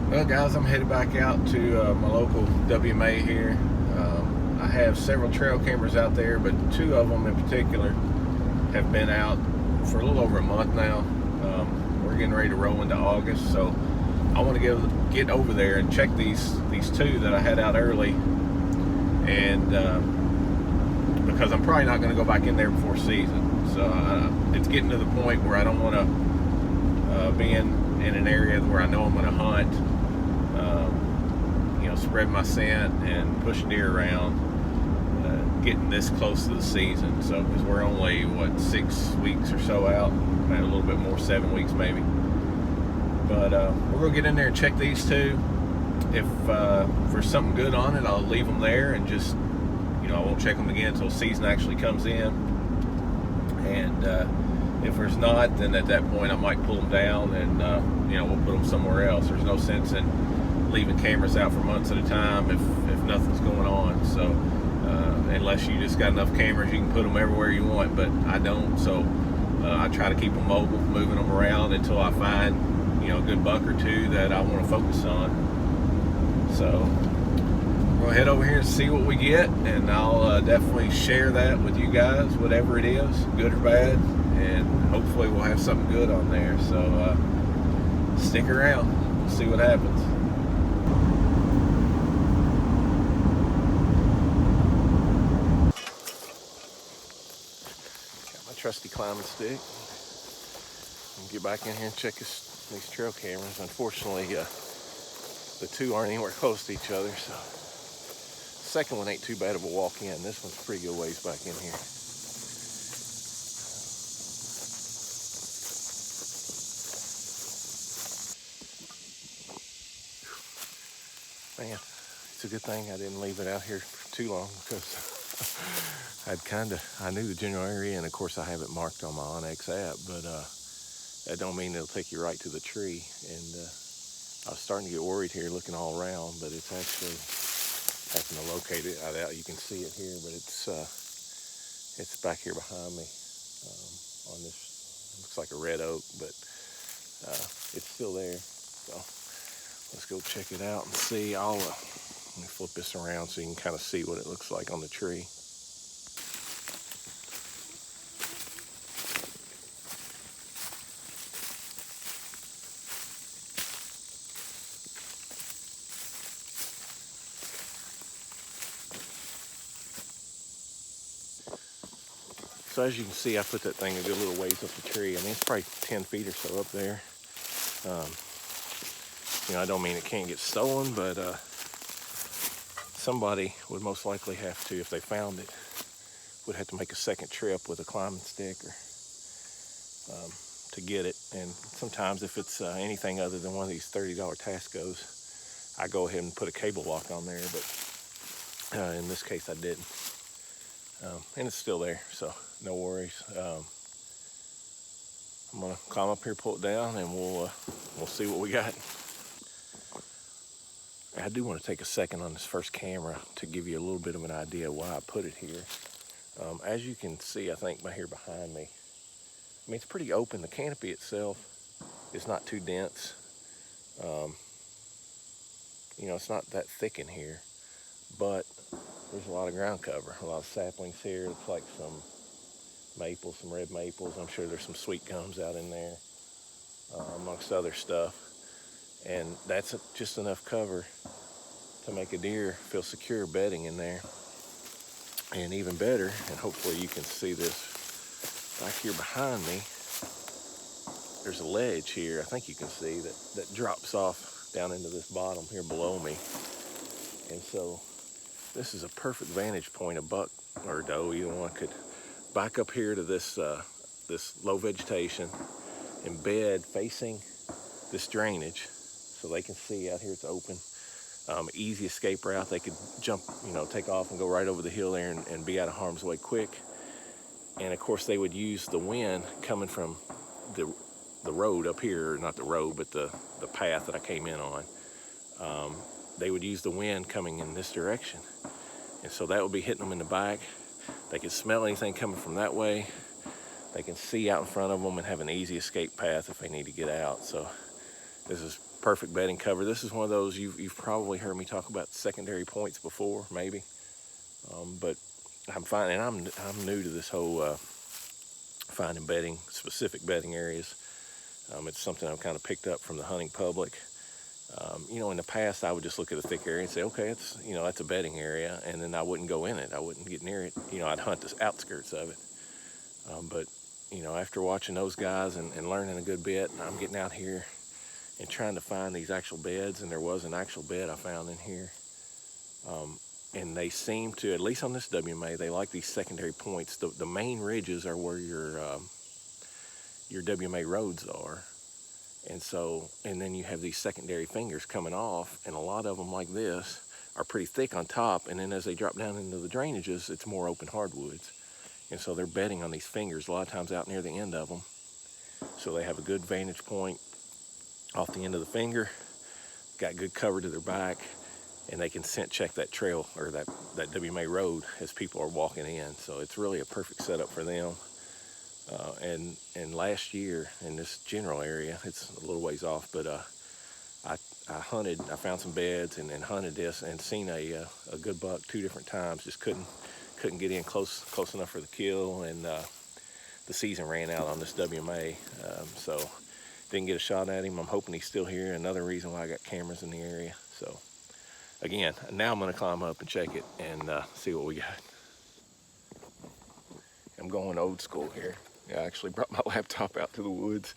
Well, guys, I'm headed back out to my local WMA here. I have several trail cameras out there, but two of them in particular have been out for a little over a month now. We're getting ready to roll into August, so I want to get over there and check these two that I had out early, and because I'm probably not going to go back in there before season. So it's getting to the point where I don't want to be in an area where I know I'm going to hunt. Spread my scent and push deer around, getting this close to the season. So because we're only 6 weeks or so out, maybe a little bit more, 7 weeks maybe. But we're gonna get in there and check these two. If there's something good on it, I'll leave them there and just I won't check them again until season actually comes in. And if there's not, then at that point I might pull them down and we'll put them somewhere else. There's no sense in leaving cameras out for months at a time if nothing's going on. So unless you just got enough cameras, you can put them everywhere you want, but I don't. So I try to keep them mobile, moving them around until I find a good buck or two that I want to focus on. So we'll head over here and see what we get, and I'll definitely share that with you guys, whatever it is, good or bad, and hopefully we'll have something good on there. So stick around, we'll see what happens. Trusty climbing stick and get back in here and check these trail cameras. Unfortunately, the two aren't anywhere close to each other, so the second one ain't too bad of a walk in. This one's a pretty good ways back in here. Man, it's a good thing I didn't leave it out here for too long, because I knew the general area, and of course I have it marked on my Onyx app, but that don't mean it'll take you right to the tree. And I was starting to get worried here looking all around, but it's actually having to locate it. You can see it here, but it's back here behind me on this, looks like a red oak, but it's still there. So let's go check it out and see. Let me flip this around so you can kind of see what it looks like on the tree. So as you can see, I put that thing a good little ways up the tree. I mean, it's probably 10 feet or so up there. I don't mean it can't get stolen, but somebody would most likely have to, if they found it, would have to make a second trip with a climbing stick or to get it. And sometimes if it's anything other than one of these $30 Tascos, I go ahead and put a cable lock on there, but in this case I didn't. And it's still there, so no worries. I'm gonna climb up here, pull it down, and we'll see what we got. I do want to take a second on this first camera to give you a little bit of an idea why I put it here. As you can see, I think by here behind me, I mean, it's pretty open. The canopy itself is not too dense. It's not that thick in here, but there's a lot of ground cover, a lot of saplings here. It's like some maples, some red maples. I'm sure there's some sweet gums out in there, amongst other stuff. And that's just enough cover to make a deer feel secure bedding in there. And even better, and hopefully you can see this back here behind me, there's a ledge here, I think you can see, that drops off down into this bottom here below me. And so this is a perfect vantage point. A buck or a doe, either one, could back up here to this low vegetation and bed facing this drainage, so they can see out here it's open. Easy escape route. They could jump, take off and go right over the hill there and be out of harm's way quick. And of course they would use the wind coming from the road up here, not the road, but the path that I came in on. They would use the wind coming in this direction. And so that would be hitting them in the back. They could smell anything coming from that way. They can see out in front of them and have an easy escape path if they need to get out. So this is perfect bedding cover. This is one of those you've probably heard me talk about secondary points before, maybe. But I'm finding I'm new to this whole finding bedding, specific bedding areas. It's something I've kind of picked up from the hunting public. In the past, I would just look at a thick area and say, okay, that's a bedding area, and then I wouldn't go in it. I wouldn't get near it. I'd hunt the outskirts of it. But after watching those guys and learning a good bit, I'm getting out here and trying to find these actual beds, and there was an actual bed I found in here. And they seem to, at least on this WMA, they like these secondary points. The main ridges are where your WMA roads are. And then you have these secondary fingers coming off, and a lot of them like this are pretty thick on top, and then as they drop down into the drainages, it's more open hardwoods. And so they're bedding on these fingers a lot of times out near the end of them. So they have a good vantage point off the end of the finger, got good cover to their back, and they can scent check that trail or that WMA road as people are walking in. So it's really a perfect setup for them. And last year in this general area, it's a little ways off, but I found some beds and hunted this and seen a good buck 2 different times. Just couldn't get in close enough for the kill, and the season ran out on this WMA, so didn't get a shot at him. I'm hoping he's still here. Another reason why I got cameras in the area. So again, now I'm going to climb up and check it and see what we got. I'm going old school here. I actually brought my laptop out to the woods.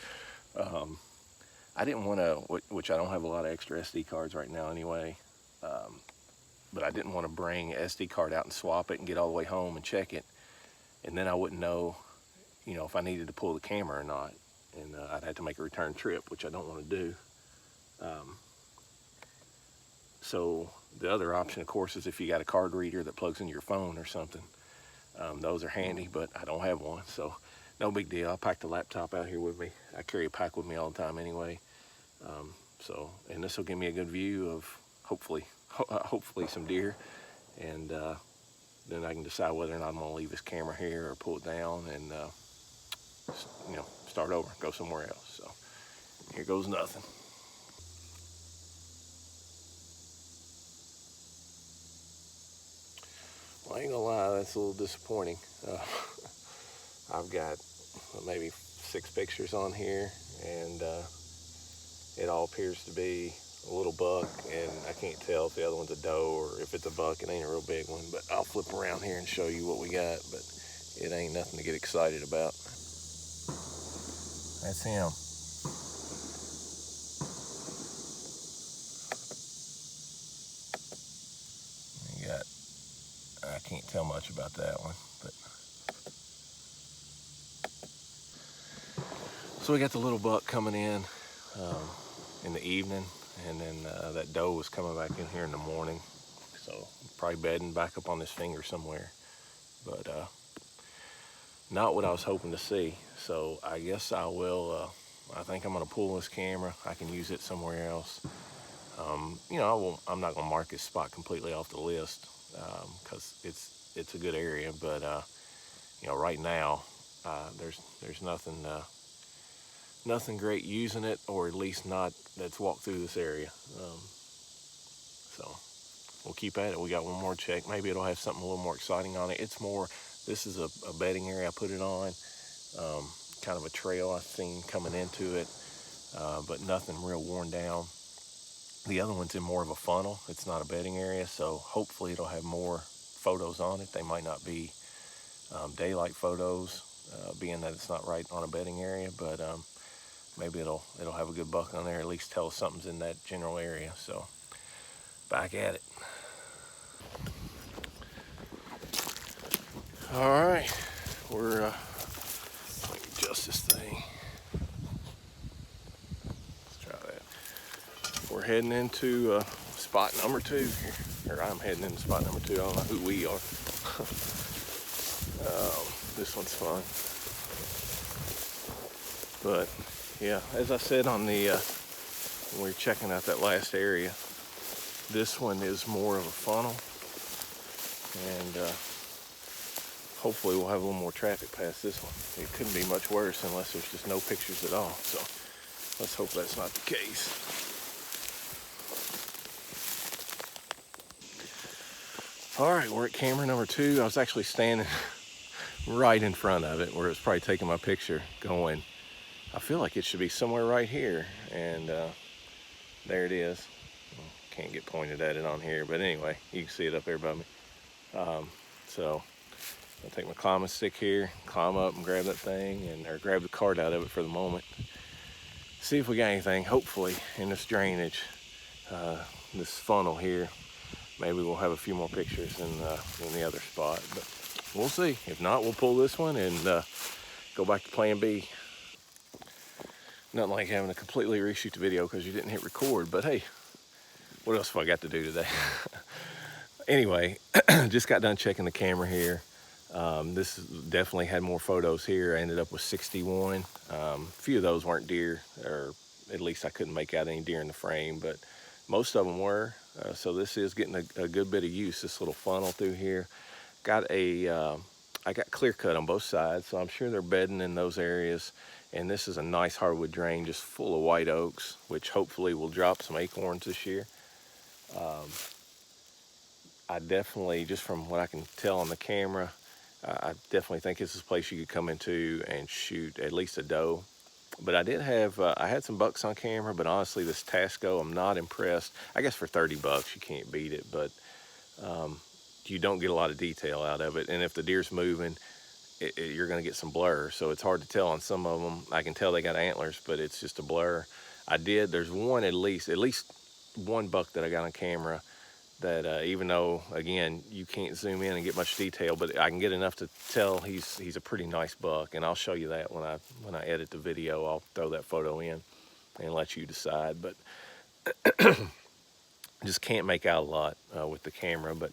I didn't want to, which I don't have a lot of extra SD cards right now anyway, but I didn't want to bring an SD card out and swap it and get all the way home and check it, and then I wouldn't know, if I needed to pull the camera or not, and I'd have to make a return trip, which I don't want to do. So the other option, of course, is if you got a card reader that plugs into your phone or something. Those are handy, but I don't have one, so no big deal. I'll pack the laptop out here with me. I carry a pack with me all the time anyway. And this will give me a good view of hopefully some deer, and then I can decide whether or not I'm gonna leave this camera here or pull it down and start over, go somewhere else. So here goes nothing. Well, I ain't gonna lie, that's a little disappointing. I've got maybe 6 pictures on here, and it all appears to be a little buck, and I can't tell if the other one's a doe or if it's a buck. It ain't a real big one, but I'll flip around here and show you what we got, but it ain't nothing to get excited about. That's him. I can't tell much about that one, but so we got the little buck coming in the evening, and then that doe was coming back in here in the morning, so probably bedding back up on this finger somewhere, but not what I was hoping to see. So I guess I will, I think I'm gonna pull this camera. I can use it somewhere else. I'm not gonna mark this spot completely off the list, because it's a good area, but right now there's nothing great using it, or at least not that's walked through this area. So we'll keep at it. We got one more check. Maybe it'll have something a little more exciting on it. This is a bedding area I put it on, kind of a trail I've seen coming into it, but nothing real worn down. The other one's in more of a funnel. It's not a bedding area, so hopefully it'll have more photos on it. They might not be daylight photos, being that it's not right on a bedding area, but maybe it'll have a good buck on there, at least tell us something's in that general area. So back at it. All right, we're let me adjust this thing. We're heading into spot number 2 here, or I'm heading into spot number 2. I don't know who we are. This one's fun. But yeah, as I said on the when we were checking out that last area, this one is more of a funnel, and hopefully we'll have a little more traffic past this one. It couldn't be much worse unless there's just no pictures at all. So let's hope that's not the case. All right, we're at camera number 2. I was actually standing right in front of it where it's probably taking my picture going, I feel like it should be somewhere right here. And there it is. Well, can't get pointed at it on here, but anyway, you can see it up there above me. So I'll take my climbing stick here, climb up and grab that thing, or grab the cart out of it for the moment. See if we got anything, hopefully, in this drainage, this funnel here. Maybe we'll have a few more pictures in the other spot, but we'll see. If not, we'll pull this one and go back to plan B. Nothing like having to completely reshoot the video because you didn't hit record, but hey, what else have I got to do today? Anyway, just got done checking the camera here. This definitely had more photos here. I ended up with 61. A few of those weren't deer, or at least I couldn't make out any deer in the frame, but most of them were. So this is getting a good bit of use, this little funnel through here. I got clear cut on both sides, so I'm sure they're bedding in those areas. And this is a nice hardwood drain just full of white oaks, which hopefully will drop some acorns this year. I definitely, just from what I can tell on the camera, I definitely think this is a place you could come into and shoot at least a doe. But I did have, I had some bucks on camera, but honestly, this Tasco, I'm not impressed. I guess for 30 bucks, you can't beat it, but you don't get a lot of detail out of it. And if the deer's moving, you're gonna get some blur. So it's hard to tell on some of them. I can tell they got antlers, but it's just a blur. There's one at least one buck that I got on camera that even though, again, you can't zoom in and get much detail, but I can get enough to tell he's a pretty nice buck. And I'll show you that when I edit the video. I'll throw that photo in and let you decide. But just can't make out a lot with the camera. But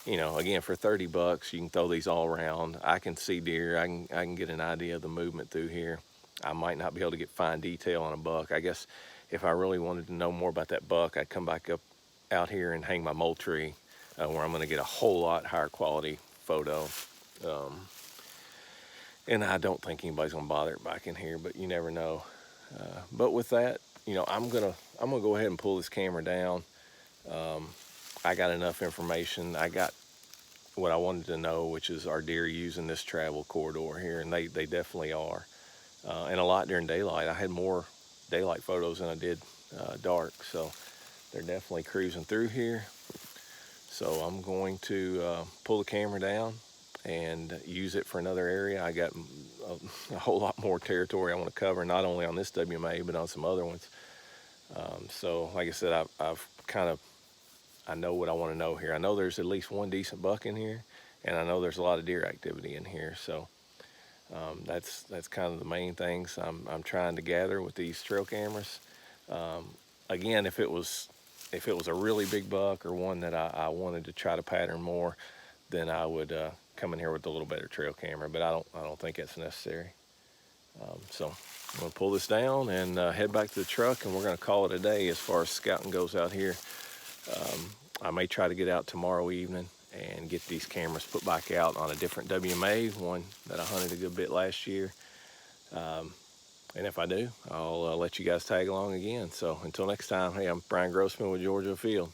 you know, again, for 30 bucks, you can throw these all around. I can see deer. I can get an idea of the movement through here. I might not be able to get fine detail on a buck. I guess if I really wanted to know more about that buck, I'd come back up out here and hang my Moultrie, where I'm going to get a whole lot higher quality photo. And I don't think anybody's going to bother it back in here, but you never know. But with that, you know, I'm gonna go ahead and pull this camera down. I got enough information. I got what I wanted to know, which is, are deer using this travel corridor here? And they definitely are. And a lot during daylight. I had more daylight photos than I did dark. So they're definitely cruising through here. So I'm going to pull the camera down and use it for another area. I got a whole lot more territory I want to cover, not only on this WMA, but on some other ones. So like I said, I know what I want to know here. I know there's at least one decent buck in here, and I know there's a lot of deer activity in here. So that's kind of the main things I'm trying to gather with these trail cameras. Again, if it was a really big buck or one that I wanted to try to pattern more, then I would come in here with a little better trail camera. But I don't think that's necessary. So I'm gonna pull this down and head back to the truck, and we're gonna call it a day as far as scouting goes out here. I may try to get out tomorrow evening and get these cameras put back out on a different WMA, one that I hunted a good bit last year. And if I do, I'll let you guys tag along again. So until next time, hey, I'm Brian Grossman with Georgia Field.